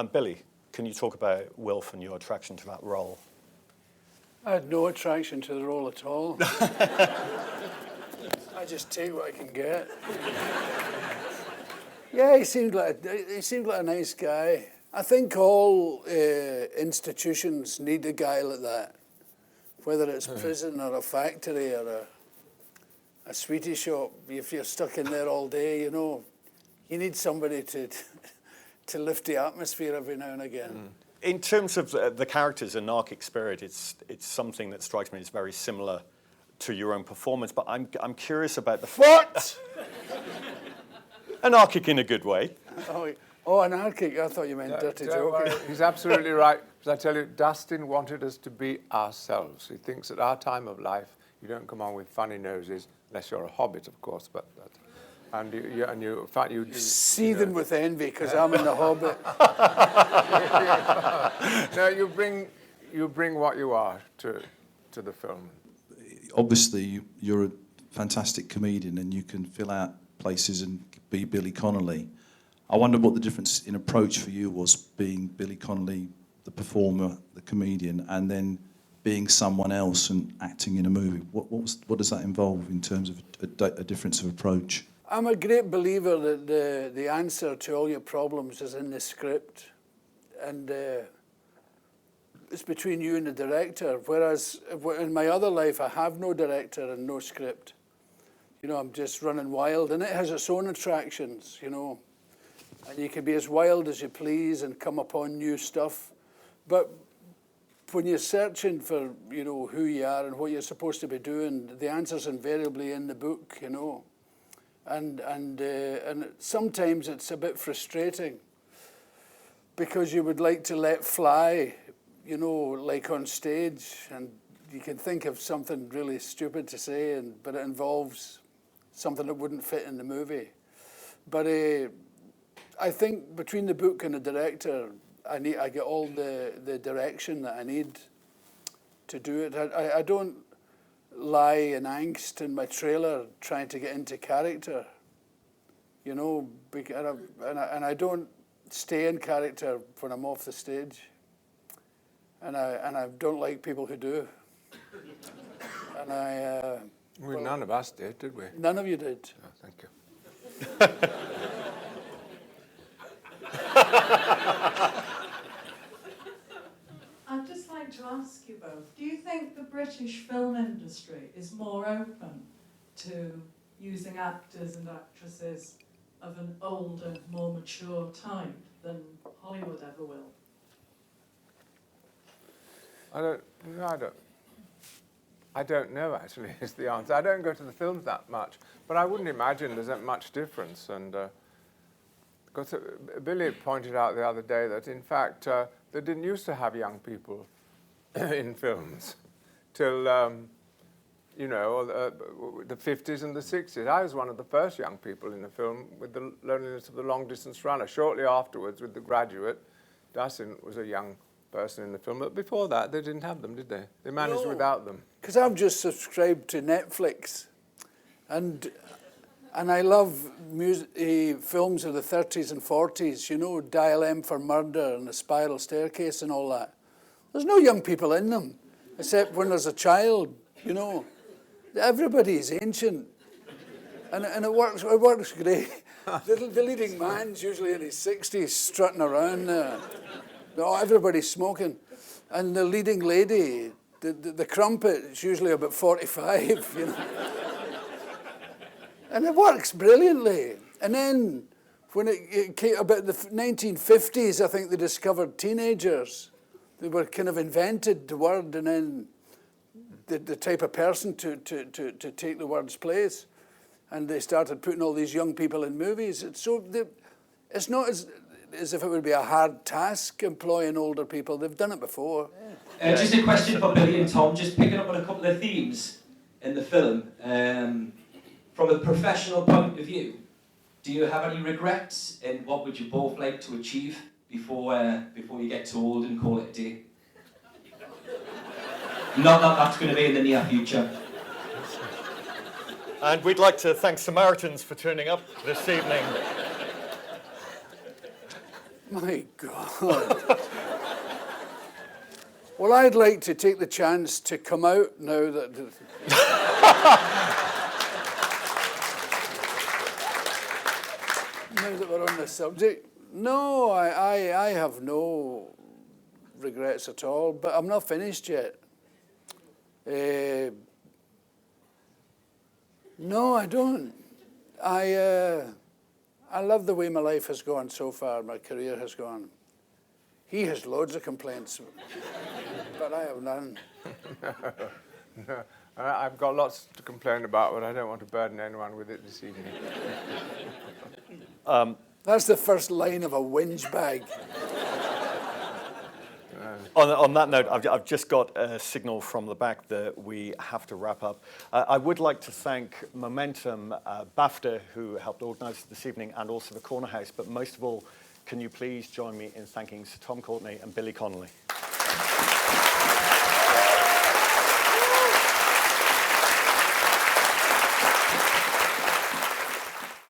Billy, can you talk about Wilf and your attraction to that role? I had no attraction to the role at all. I just take what I can get. Yeah, he seemed like a nice guy. I think all institutions need a guy like that, whether it's prison or a factory or a sweetie shop. If you're stuck in there all day, you know, you need somebody to lift the atmosphere every now and again. In terms of the character's anarchic spirit, it's something that strikes me as very similar to your own performance. But I'm curious about the what? Anarchic in a good way. Oh, anarchic! I thought you meant dirty joking. He's absolutely right. Because I tell you, Dustin wanted us to be ourselves. He thinks at our time of life, you don't come on with funny noses, unless you're a hobbit, of course. But in fact, you seething with envy because I'm in the Hobbit. No, you bring what you are to the film. Obviously, you're a fantastic comedian, and you can fill out places and be Billy Connolly. I wonder what the difference in approach for you was, being Billy Connolly, the performer, the comedian, and then being someone else and acting in a movie. What does that involve in terms of a difference of approach? I'm a great believer that the answer to all your problems is in the script, and it's between you and the director. Whereas in my other life, I have no director and no script. You know, I'm just running wild, and it has its own attractions, you know. And you can be as wild as you please and come upon new stuff. But when you're searching for, you know, who you are and what you're supposed to be doing, the answer's invariably in the book, you know. And sometimes it's a bit frustrating because you would like to let fly, you know, like on stage, and you can think of something really stupid to say, but it involves something that wouldn't fit in the movie. But I think between the book and the director, I get all the direction that I need to do it. I don't lie in angst in my trailer trying to get into character, you know, and I don't stay in character when I'm off the stage, and I don't like people who do. And None of us did we? None of you did. Oh, thank you. I'd just like to ask you both, do you think the British film industry is more open to using actors and actresses of an older, more mature type than Hollywood ever will? I don't know, actually, is the answer. I don't go to the films that much, but I wouldn't imagine there's that much difference. And because Billy pointed out the other day that, in fact, they didn't used to have young people in films till, you know, the 50s and the 60s. I was one of the first young people in the film with The Loneliness of the Long-Distance Runner. Shortly afterwards, with The Graduate, Dustin was a young person in the film. But before that, they didn't have them, did they? They managed without them. Because I've just subscribed to Netflix, and I love films of the 30s and 40s, you know, Dial M for Murder and The Spiral Staircase and all that. There's no young people in them, except when there's a child, you know. Everybody's ancient, and it works great. The leading man's usually in his 60s, strutting around. Everybody's smoking. And the leading lady, the crumpet, is usually about 45, you know. And it works brilliantly. And then when it came about the 1950s, I think they discovered teenagers. They were kind of invented the word, and then the type of person to take the word's place. And they started putting all these young people in movies. It's not as if it would be a hard task employing older people. They've done it before. Just a question for Billy and Tom, just picking up on a couple of themes in the film. From a professional point of view, do you have any regrets, and what would you both like to achieve before you get too old and call it a day? Not that that's going to be in the near future. And we'd like to thank Samaritans for turning up this evening. My God. Well, I'd like to take the chance to come out now that... now that we're on the subject. No, I have no regrets at all, but I'm not finished yet. No, I don't. I love the way my life has gone so far, my career has gone. He has loads of complaints, but I have none. No, I've got lots to complain about, but I don't want to burden anyone with it this evening. That's the first line of a whinge bag. On that note, I've just got a signal from the back that we have to wrap up. I would like to thank Momentum, BAFTA, who helped organise this evening, and also the Cornerhouse. But most of all, can you please join me in thanking Sir Tom Courtenay and Billy Connolly?